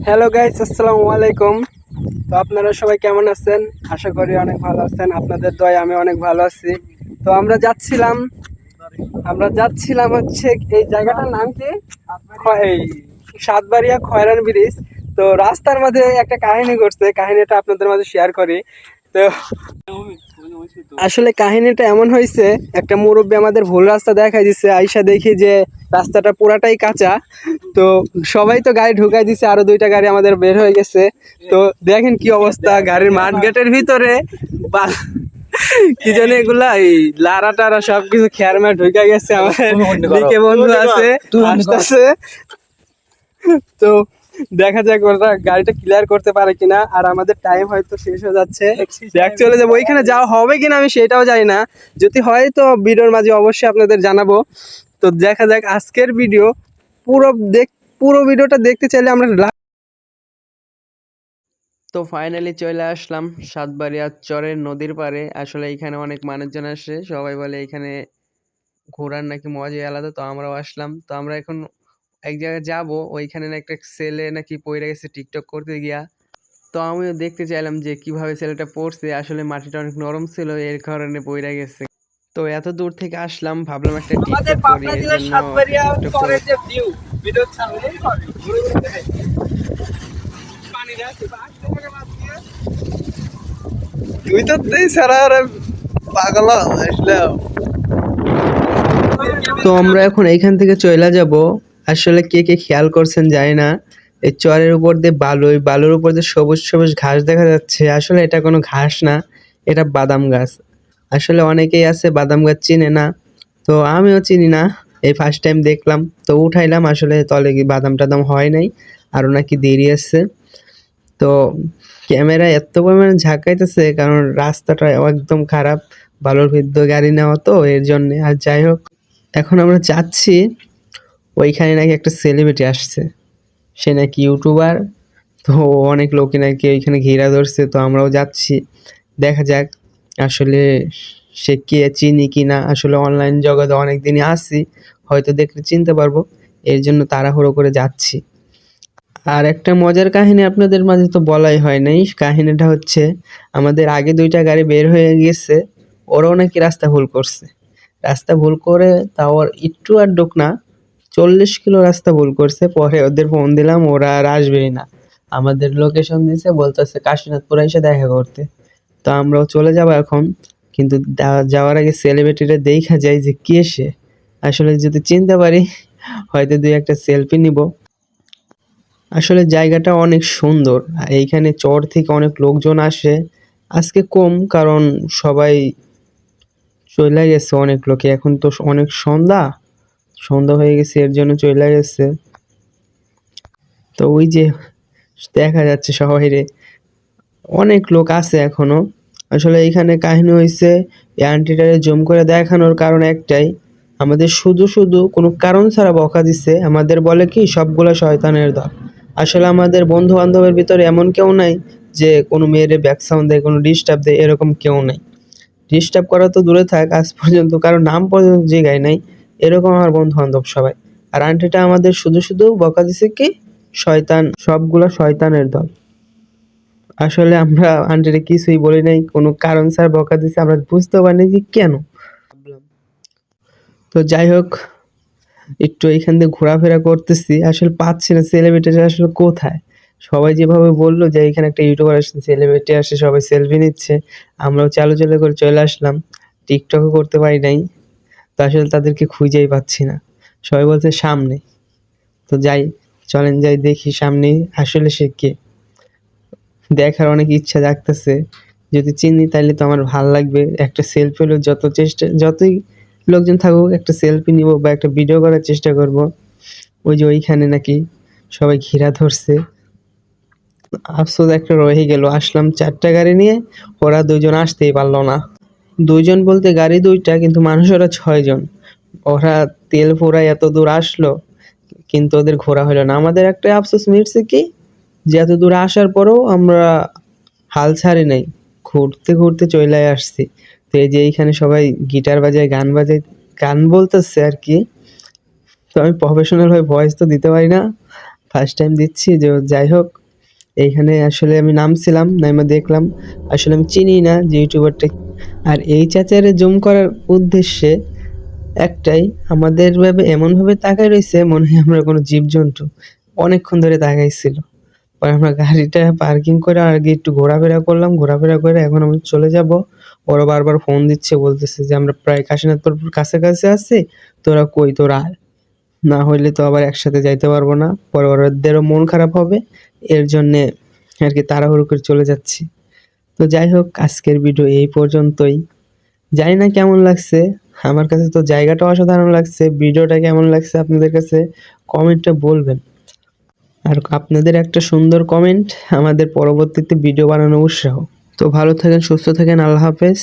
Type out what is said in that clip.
Hello guys, আসসালামু আলাইকুম। তো আপনারা সবাই কেমন আছেন? আশা করি অনেক ভালো আছেন। আপনাদের দয়ায় আমি অনেক ভালো আছি। তো আমরা যাচ্ছিলাম হচ্ছে এই জায়গাটার নাম কি, এই সাতবাড়িয়া খয়রান ব্রিজ। তো রাস্তার মাঝে একটা কাহিনী ঘটছে, কাহিনীটা আপনাদের মাঝে শেয়ার করি। তো আসলে কাহিনীটা এমন হয়েছে, একটা মুরব্বী আমাদের ভুল রাস্তা দেখাই দিচ্ছে। আইসা দেখি যে রাস্তাটা পুরাটাই কাঁচা। তো সবাই তো গাড়ি ঢুকাই দিছে, আরো দুইটা গাড়ি আমাদের বের হয়ে গেছে। তো দেখেন কি অবস্থা গাড়ির মাঠ গেটের ভিতরে, কি জানি এগুলা এই লারা টারা সবকিছু খেয়ার মেয়ার ঢুকে গেছে। আমাদের দিকে বন্ধু আছে আসতেছে। তো দেখা যাক ওরা গাড়িটা ক্লিয়ার করতে পারে কিনা। আর আমাদের টাইম হয়তো শেষ হয়ে যাচ্ছে, ব্যাক চলে যাবো। ওইখানে যাওয়া হবে কিনা আমি সেটাও জানি না। যদি হয় তো ভিডিওর মাঝে অবশ্যই আপনাদের জানাবো। তো দেখা যাক আজকের ভিডিও। পুরো পুরো ভিডিওটা দেখতে চাইলে আমরা তো ফাইনালি চলে আসলাম সাতবাড়িয়া চরের নদীর পাড়ে। আসলে এখানে অনেক মানুষজন আসে, সবাই বলে এখানে ঘোরার নাকি মজাই আলাদা। তো আমরাও আসলাম। তো আমরা এখন এক জায়গায় যাব, ওইখানে না একটা ছেলে নাকি পড়ে গেছে টিকটক করতে গিয়া। তো আমিও দেখতে চাইলাম যে কিভাবে ছেলেটা পড়ছে। আসলে মাটিটা অনেক নরম ছিল, এর কারণে পড়ে গেছে। তো এত দূর থেকে আসলাম, ভাবলাম একটা টিকটক করি, এর জন্য টিকটক করে। তুই তো সারা পাগল আসলে। তো আমরা এখন এইখান থেকে চলে যাব। আসলে কে কে খেয়াল করছেন জানি না, এই চরের উপর দিয়ে বালু, এই বালুর উপর দিয়ে সবুজ সবুজ ঘাস দেখা যাচ্ছে। আসলে এটা কোনো ঘাস না, এটা বাদাম গাছ। আসলে অনেকেই আছে বাদাম গাছ চিনে না, তো আমিও চিনি না। এই ফার্স্ট টাইম দেখলাম, তো উঠাইলাম। আসলে তলে কি বাদাম টাদাম হয় নাই, আরো নাকি দেরি আছে। তো ক্যামেরা এত পরিমাণে ঝাঁকাইতেছে কারণ রাস্তাটা একদম খারাপ, বালুর ভিতর গাড়ি নেওয়া, তো এর জন্য। আর যাই হোক, এখন আমরা যাচ্ছি। ওইখানে নাকি একটা সেলিব্রিটি আসছে, সে নাকি ইউটিউবার। তো অনেক লোকই নাকি ওইখানে ঘিরা ধরছে। তো আমরাও যাচ্ছি, দেখা যাক আসলে সে কে, চিনি কি না। আসলে অনলাইন জগতে অনেক দিনই আসি, হয়তো দেখলে চিনতে পারবো, এর জন্য তাড়াহুড়ো করে যাচ্ছি। আর একটা মজার কাহিনী আপনাদের মাঝে তো বলাই হয় নাই। কাহিনীটা হচ্ছে, আমাদের আগে দুইটা গাড়ি বের হয়ে গেছে, ওরাও নাকি রাস্তা ভুল করছে। রাস্তা ভুল করে তাও আর একটু আর ডোক না, 40 কিলো রাস্তা ভুল করছে। পরে ওদের ফোন দিলাম, ওরা আর আসবেই না। আমাদের লোকেশন দিছে, বলতেছে কাশীনাথপুর এসে দেখা করতে। তো আমরাও চলে যাব এখন। কিন্তু যাওয়ার আগে সেলিব্রিটিটা দেখা যায় যে কে সে। আসলে যদি চিনতে পারি, হয়তো দুই একটা সেলফি নিব। আসলে জায়গাটা অনেক সুন্দর। এইখানে চর থেকে অনেক লোকজন আসে, আজকে কম কারণ সবাই চলে গেছে। অনেক লোকে এখন তো অনেক সন্ধ্যা সন্ধ্যা হয়ে গেছে, এর জন্য চলে গেছে। তো ওই যে দেখা যাচ্ছে শহরে অনেক লোক আছে এখনো। আসলে এইখানে কাহিনী হয়েছে, এই আন্টিটারে জুম করে দেখানোর কারণ একটাই, আমাদের শুধু শুধু কোনো কারণ ছাড়া বকা দিচ্ছে। আমাদের বলে কি সবগুলা শয়তানের দল। আসলে আমাদের বন্ধু বান্ধবের ভিতরে এমন কেউ নাই যে কোনো মেয়েরে ব্যাক সাউন্ড দেয়, কোনো ডিস্টার্ব দেয়, এরকম কেউ নাই। ডিস্টার্ব করা তো দূরে থাক, আজ পর্যন্ত কারো নাম পর্যন্ত জিগায় নাই, এরকম আমার বন্ধু বান্ধব সবাই। আর আন্টিটা আমাদের শুধু শুধু বকা দিছে কি শয়তান, সবগুলা শয়তানের দল। আসলে আমরা আন্টিরে কিছুই বলি নাই, কোনো কারণ ছাড়া বকা দিছে, আমরা বুঝতে পারিনি যে কেন। তো যাই হোক, একটু এইখান দিয়ে ঘোরাফেরা করতেছি, আসলে পাচ্ছি না সেলিব্রিটিটা আসলে কোথায়। সবাই যেভাবে বললো যে এখানে একটা ইউটিউবার আসছে, সেলিব্রিটি আসে, সবাই সেলফি নিচ্ছে, আমরাও চালু চালু করে চলে আসলাম। টিকটকও করতে পারি নাই। তো আসলে তাদেরকে খুঁজেই পাচ্ছি না, সবাই বলছে সামনে। তো যাই, চলেন যাই দেখি সামনে আসলে সে কে। দেখার অনেক ইচ্ছা জাগতেছে, যদি চিনি তাহলে তো আমার ভাল লাগবে। একটা সেলফি হলো, যত চেষ্টা, যতই লোকজন থাকুক, একটা সেলফি নিব বা একটা ভিডিও করার চেষ্টা করব। ওই যে ওইখানে নাকি সবাই ঘিরা ধরছে। আফসোস একটা রয়ে গেল, আসলাম 4টা গাড়ি নিয়ে, ওরা 2জন আসতেই পারলো না। 2জন বলতে গাড়ি 2টা, কিন্তু মানুষ ওরা 6জন। ওরা তেল ফুরায় এত দূর আসলো, কিন্তু ওদের ঘোরা হলো না। আমাদের একটা আফসোস মিটছে কি, যে এত দূর আসার পরেও আমরা হাল ছাড়ি নাই, ঘুরতে ঘুরতে চলে আসছি। তো এই যে এইখানে সবাই গিটার বাজায়, গান বাজায়, গান বলতেছে আর কি। তো আমি প্রফেশনাল ভাবে ভয়েস তো দিতে পারি না, ফার্স্ট টাইম দিচ্ছি। যে যাই হোক, এইখানে আসলে আমি নামছিলাম, নাইমা দেখলাম আসলে আমি চিনি না যে ইউটিউবারটা। আর এই চাচারে জুম করার উদ্দেশ্যে একটাই, আমাদের এমনভাবে তাকায় রইছে মনে হয় আমরা কোনো জীবজন্তু। অনেকক্ষণ ধরে তাকাইছিল। পরে আমরা গাড়িটা পার্কিং করে আগে একটু ঘোরাফেরা করলাম। ঘোরাফেরা করে এখন আমি চলে যাবো। ওরা বারবার ফোন দিচ্ছে, বলতেছে যে আমরা প্রায় কাশীনাথপুর কাছাকাছি আছি, তোরা কই, তোরা আয়। না হইলে তো আবার একসাথে যাইতে পারবো না। পরে ওদেরও মন খারাপ হবে। এর জন্যে আরকি তাড়াহুড়ো করে চলে যাচ্ছি। তো যাই হোক, আজকের ভিডিও এই পর্যন্তই। জানি না কেমন লাগছে। আমার কাছে তো জায়গাটা অসাধারণ লাগছে। ভিডিওটা কেমন লাগছে আপনাদের কাছে কমেন্টে বলবেন। আর আপনাদের একটা সুন্দর কমেন্ট আমাদের পরবর্তীতে ভিডিও বানানোর উৎসাহ। তো ভালো থাকেন, সুস্থ থাকেন। আল্লাহ হাফেজ।